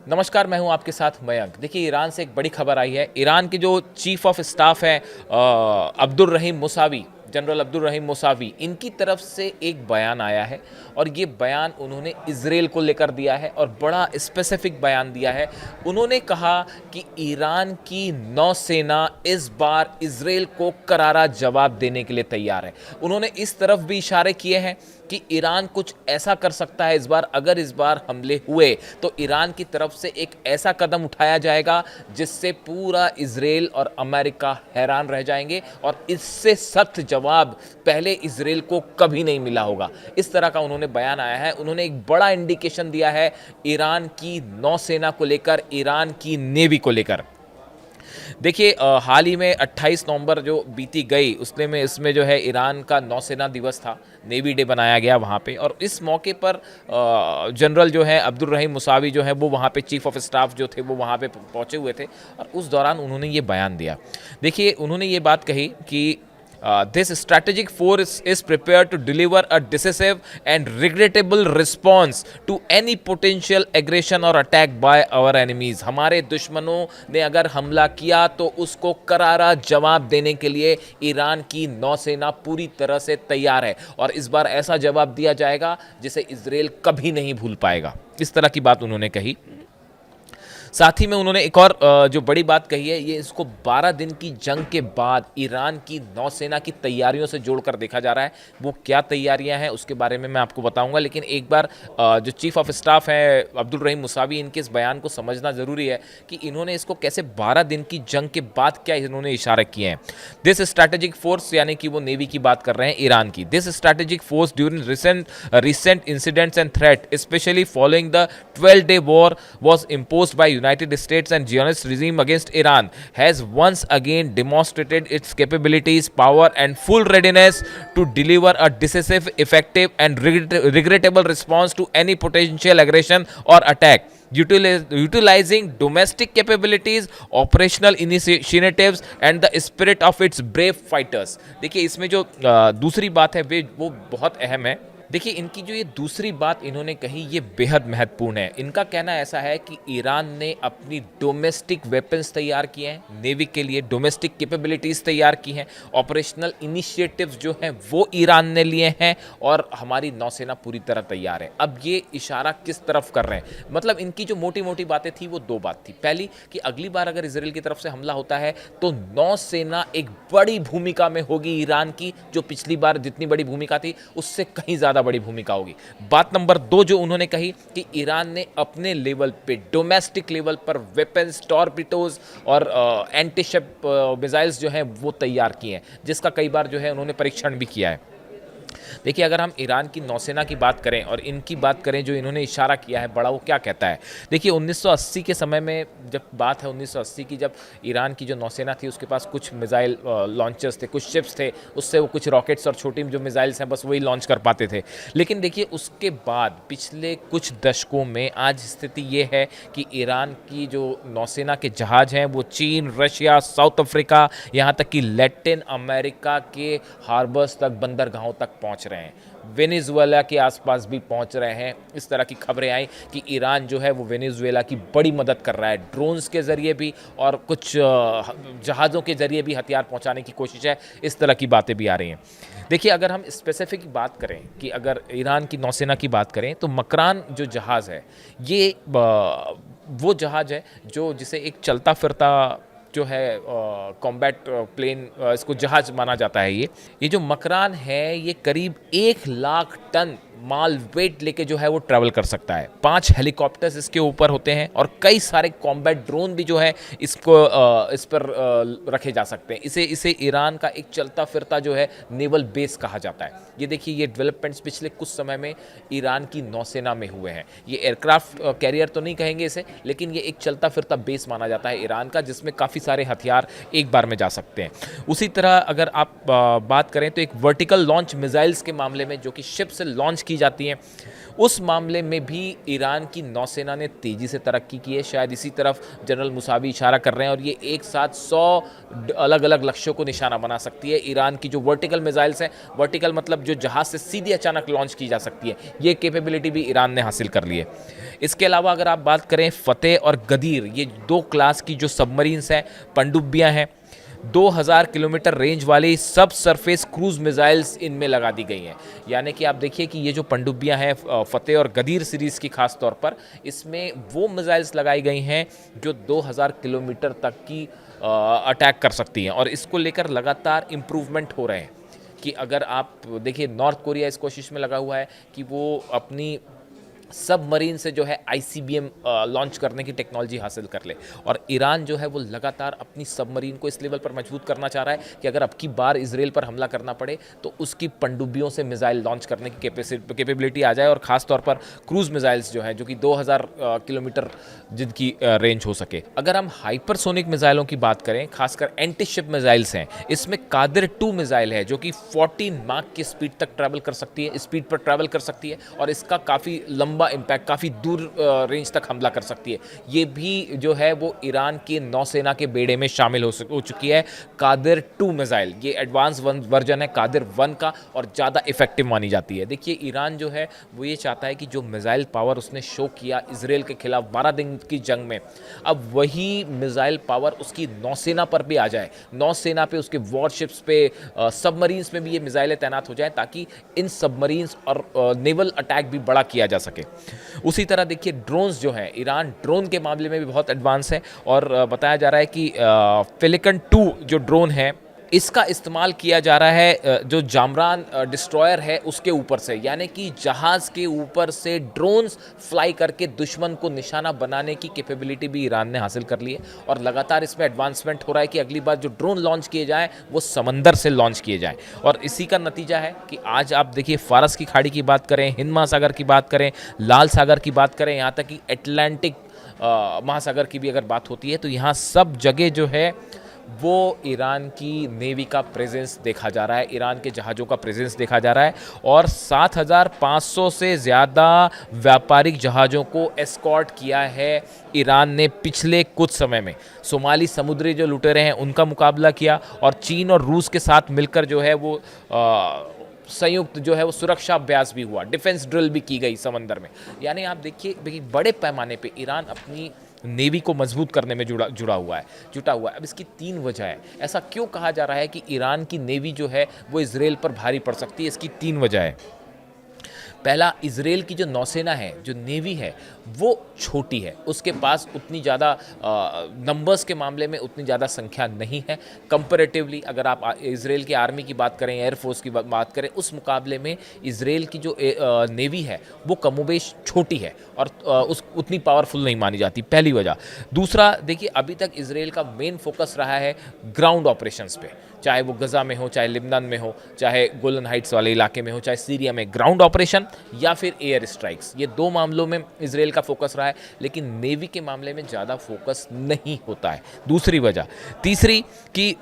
नमस्कार, मैं हूं आपके साथ मयंक। देखिए, ईरान से एक बड़ी खबर आई है। ईरान के जो चीफ ऑफ स्टाफ हैं अब्दुल रहीम मुसावी, जनरल अब्दुल रहीम मुसावी, इनकी तरफ से एक बयान आया है और ये बयान उन्होंने इजराइल को लेकर दिया है और बड़ा स्पेसिफिक बयान दिया है। उन्होंने कहा कि ईरान की नौसेना इस बार इजराइल को करारा जवाब देने के लिए तैयार है। उन्होंने इस तरफ भी इशारे किए हैं कि ईरान कुछ ऐसा कर सकता है इस बार, अगर इस बार हमले हुए तो ईरान की तरफ से एक ऐसा कदम उठाया जाएगा जिससे पूरा इजराइल और अमेरिका हैरान रह जाएंगे और इससे सख्त जवाब पहले इजराइल को कभी नहीं मिला होगा। इस तरह का उन्होंने बयान आया है। उन्होंने एक बड़ा इंडिकेशन दिया है ईरान की नौसेना को लेकर, ईरान की नेवी को लेकर। देखिए, हाल ही में 28 नवंबर जो बीती गई इसमें जो है ईरान का नौसेना दिवस था, नेवी डे बनाया गया वहाँ पे। और इस मौके पर जनरल जो है अब्दुल रहीम मुसावी जो है वो वहाँ पे चीफ ऑफ स्टाफ जो थे वो वहाँ पे पहुँचे हुए थे और उस दौरान उन्होंने ये बयान दिया। देखिए, उन्होंने ये बात कही कि this strategic force is prepared to deliver a decisive and regrettable response to any potential aggression or attack by our enemies। हमारे दुश्मनों ने अगर हमला किया तो उसको करारा जवाब देने के लिए ईरान की नौसेना पूरी तरह से तैयार है और इस बार ऐसा जवाब दिया जाएगा जिसे इजराइल कभी नहीं भूल पाएगा। इस तरह की बात उन्होंने कही। साथ ही में उन्होंने एक और जो बड़ी बात कही है, ये इसको 12 दिन की जंग के बाद ईरान की नौसेना की तैयारियों से जोड़कर देखा जा रहा है। वो क्या तैयारियां हैं उसके बारे में मैं आपको बताऊंगा, लेकिन एक बार जो चीफ ऑफ स्टाफ है अब्दुल रहीम मुसावी, इनके इस बयान को समझना ज़रूरी है कि इन्होंने इसको कैसे 12 दिन की जंग के बाद क्या इन्होंने इशारे किए हैं। दिस स्ट्रैटेजिक फोर्स, यानी कि वो नेवी की बात कर रहे हैं ईरान की। This strategic force during recent incidents and threat specially following the 12-day war was imposed by United States and Zionist regime against Iran has once again demonstrated its capabilities, power and full readiness to deliver a decisive, effective and regrettable response to any potential aggression or attack. Utilizing domestic capabilities, operational initiatives and the spirit of its brave fighters। देखिए, इसमें जो दूसरी बात है वो बहुत अहम है। देखिए, इनकी जो ये दूसरी बात इन्होंने कही ये बेहद महत्वपूर्ण है। इनका कहना ऐसा है कि ईरान ने अपनी डोमेस्टिक वेपन्स तैयार किए हैं, नेवी के लिए डोमेस्टिक कैपेबिलिटीज़ तैयार की हैं, ऑपरेशनल इनिशिएटिव्स जो हैं वो ईरान ने लिए हैं और हमारी नौसेना पूरी तरह तैयार है। अब ये इशारा किस तरफ कर रहे हैं, मतलब इनकी जो मोटी मोटी बातें थी वो दो बात थी। पहली कि अगली बार अगर इजराइल की तरफ से हमला होता है तो नौसेना एक बड़ी भूमिका में होगी ईरान की, जो पिछली बार जितनी बड़ी भूमिका थी उससे कहीं ज़्यादा बड़ी भूमिका होगी। बात नंबर 2 जो उन्होंने कही कि ईरान ने अपने लेवल पे, डोमेस्टिक लेवल पर वेपन्स, टॉर्पिडोज और एंटी शिप मिसाइल्स जो हैं वो तैयार किए हैं, जिसका कई बार जो है उन्होंने परीक्षण भी किया है। देखिए, अगर हम ईरान की नौसेना की बात करें और इनकी बात करें जो इन्होंने इशारा किया है बड़ा, वो क्या कहता है। देखिए, 1980 के समय में जब बात है 1980 की, जब ईरान की जो नौसेना थी उसके पास कुछ मिसाइल लॉन्चर्स थे, कुछ शिप्स थे, उससे वो कुछ रॉकेट्स और छोटी जो मिसाइल्स हैं बस वही लॉन्च कर पाते थे। लेकिन देखिए, उसके बाद पिछले कुछ दशकों में आज स्थिति ये है कि ईरान की जो नौसेना के जहाज़ हैं वो चीन, रशिया, साउथ अफ्रीका, यहाँ तक कि लैटिन अमेरिका के हार्बर्स तक, बंदरगाहों तक पहुँच रहे हैं। वेनेजुएला के आसपास भी पहुंच रहे हैं। इस तरह की खबरें आई कि ईरान जो है वो वेनेजुएला की बड़ी मदद कर रहा है, ड्रोन्स के ज़रिए भी और कुछ जहाज़ों के ज़रिए भी हथियार पहुंचाने की कोशिश है। इस तरह की बातें भी आ रही हैं। देखिए, अगर हम स्पेसिफिक बात करें कि अगर ईरान की नौसेना की बात करें तो मकरान जो जहाज़ है ये वो जहाज़ है जो जिसे एक चलता फिरता जो है कॉम्बैट प्लेन, इसको जहाज माना जाता है। ये जो मकरान है ये करीब 1 लाख टन माल वेट लेके जो है वो ट्रैवल कर सकता है। 5 हेलीकॉप्टर्स इसके ऊपर होते हैं और कई सारे कॉम्बैट ड्रोन भी जो है इस पर रखे जा सकते हैं। इसे ईरान का एक चलता फिरता जो है नेवल बेस कहा जाता है। ये देखिए, ये डेवलपमेंट्स पिछले कुछ समय में ईरान की नौसेना में हुए हैं। ये एयरक्राफ्ट कैरियर तो नहीं कहेंगे इसे, लेकिन ये एक चलता फिरता बेस माना जाता है ईरान का, जिसमें काफ़ी सारे हथियार एक बार में जा सकते हैं। उसी तरह अगर आप बात करें तो एक वर्टिकल लॉन्च मिसाइल्स के मामले में, जो कि शिप से लॉन्च की की जाती हैं, उस मामले में भी ईरान की नौसेना ने तेज़ी से तरक्की की है। शायद इसी तरफ जनरल मुसावी इशारा कर रहे हैं और ये एक साथ 100 अलग अलग लक्ष्यों को निशाना बना सकती है। ईरान की जो वर्टिकल मिसाइल्स हैं, वर्टिकल मतलब जो जहाज़ से सीधे अचानक लॉन्च की जा सकती है, ये कैपेबिलिटी भी ईरान ने हासिल कर ली है। इसके अलावा अगर आप बात करें फतेह और गदीर, ये 2 क्लास की जो सबमरीन्स हैं, पनडुब्बियाँ हैं, 2000 किलोमीटर रेंज वाली सब सरफेस क्रूज मिसाइल्स इनमें लगा दी गई हैं। यानी कि आप देखिए कि ये जो पनडुब्बियां हैं फतेह और गदीर सीरीज़ की खास तौर पर, इसमें वो मिसाइल्स लगाई गई हैं जो 2000 किलोमीटर तक की अटैक कर सकती हैं और इसको लेकर लगातार इम्प्रूवमेंट हो रहे हैं। कि अगर आप देखिए, नॉर्थ कोरिया इस कोशिश में लगा हुआ है कि वो अपनी सबमरीन से जो है आईसीबीएम लॉन्च करने की टेक्नोलॉजी हासिल कर ले, और ईरान जो है वो लगातार अपनी सबमरीन को इस लेवल पर मजबूत करना चाह रहा है कि अगर अब की बार इजराइल पर हमला करना पड़े तो उसकी पनडुब्बियों से मिसाइल लॉन्च करने की कैपेबिलिटी आ जाए, और ख़ास तौर पर क्रूज मिसाइल्स जो है जो कि 2000 किलोमीटर जिनकी रेंज हो सके। अगर हम हाइपरसोनिक मिसाइलों की बात करें, खासकर एंटी शिप मिसाइल्स हैं, इसमें कादिर 2 मिसाइल है जो कि 14 माक की स्पीड तक ट्रैवल कर सकती है, स्पीड पर ट्रैवल कर सकती है और इसका काफ़ी लंबा इम्पैक्ट, काफ़ी दूर रेंज तक हमला कर सकती है। ये भी जो है वो ईरान के नौसेना के बेड़े में शामिल हो चुकी है। कादिर 2 मिसाइल, ये एडवांस वर्जन है कादिर 1 का और ज़्यादा इफेक्टिव मानी जाती है। देखिए, ईरान जो है वो ये चाहता है कि जो मिसाइल पावर उसने शो किया इजराइल के खिलाफ 12 दिन की जंग में, अब वही मिसाइल पावर उसकी नौसेना पर भी आ जाए, नौसेना पे, उसके वॉरशिप्स पे, सबमरीन्स में भी ये मिसाइलें तैनात हो जाएं ताकि इन सबमरीन्स और नेवल अटैक भी बड़ा किया जा सके। उसी तरह देखिए, ड्रोन्स जो है, ईरान ड्रोन के मामले में भी बहुत एडवांस है और बताया जा रहा है कि फेलिकन 2 जो ड्रोन है, इसका इस्तेमाल किया जा रहा है जो जामरान डिस्ट्रॉयर है उसके ऊपर से, यानी कि जहाज़ के ऊपर से ड्रोन्स फ्लाई करके दुश्मन को निशाना बनाने की कैपेबिलिटी भी ईरान ने हासिल कर ली है और लगातार इसमें एडवांसमेंट हो रहा है कि अगली बार जो ड्रोन लॉन्च किए जाएँ वो समंदर से लॉन्च किए जाएँ। और इसी का नतीजा है कि आज आप देखिए, फारस की खाड़ी की बात करें, हिंद महासागर की बात करें, लाल सागर की बात करें, यहाँ तक कि अटलांटिक महासागर की भी अगर बात होती है तो यहाँ सब जगह जो है वो ईरान की नेवी का प्रेजेंस देखा जा रहा है, ईरान के जहाज़ों का प्रेजेंस देखा जा रहा है और 7500 से ज़्यादा व्यापारिक जहाज़ों को एस्कॉर्ट किया है ईरान ने पिछले कुछ समय में। सोमाली समुद्री जो लुटेरे हैं उनका मुकाबला किया और चीन और रूस के साथ मिलकर जो है वो संयुक्त जो है वो सुरक्षा अभ्यास भी हुआ, डिफेंस ड्रिल भी की गई समंदर में। यानी आप देखिए, बड़े पैमाने पे ईरान अपनी नेवी को मजबूत करने में जुटा हुआ है। अब इसकी 3 वजह है। ऐसा क्यों कहा जा रहा है कि ईरान की नेवी जो है वो इजराइल पर भारी पड़ सकती है? इसकी 3 वजह है। पहला, इजराइल की जो नौसेना है, जो नेवी है, वो छोटी है, उसके पास उतनी ज़्यादा नंबर्स के मामले में उतनी ज़्यादा संख्या नहीं है कंपैरेटिवली। अगर आप इजराइल की आर्मी की बात करें, एयरफोर्स की बात करें, उस मुकाबले में इजराइल की जो नेवी है वो कमोबेश छोटी है और उतनी पावरफुल नहीं मानी जाती, पहली वजह। दूसरा, देखिए, अभी तक इजराइल का मेन फोकस रहा है ग्राउंड ऑपरेशंस पे, चाहे वो गज़ा में हो, चाहे लिबनान में हो, चाहे गोलन हाइट्स वाले इलाके में हो, चाहे सीरिया में, ग्राउंड ऑपरेशन या फिर एयर स्ट्राइक्स, ये 2 मामलों में इजराइल का फोकस रहा है, लेकिन नेवी के मामले में ज़्यादा फोकस नहीं होता है, दूसरी वजह। तीसरी कि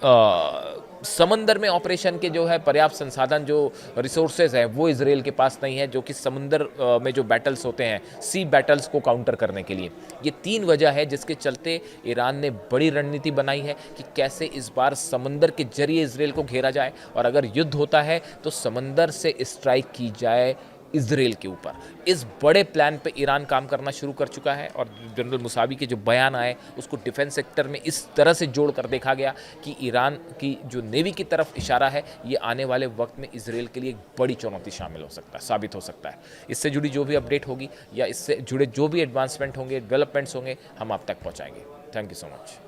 समंदर में ऑपरेशन के जो है पर्याप्त संसाधन, जो रिसोर्सेज हैं, वो इजराइल के पास नहीं है, जो कि समुंदर में जो बैटल्स होते हैं, सी बैटल्स को काउंटर करने के लिए। ये 3 वजह है जिसके चलते ईरान ने बड़ी रणनीति बनाई है कि कैसे इस बार समंदर के जरिए इजराइल को घेरा जाए और अगर युद्ध होता है तो समंदर से स्ट्राइक की जाए इजराइल के ऊपर। इस बड़े प्लान पे ईरान काम करना शुरू कर चुका है और जनरल मुसावी के जो बयान आए उसको डिफेंस सेक्टर में इस तरह से जोड़कर देखा गया कि ईरान की जो नेवी की तरफ इशारा है, ये आने वाले वक्त में इजराइल के लिए एक बड़ी चुनौती साबित हो सकता है। इससे जुड़ी जो भी अपडेट होगी या इससे जुड़े जो भी एडवांसमेंट होंगे, डेवलपमेंट्स होंगे, हम आप तक पहुँचाएंगे। Thank you so much.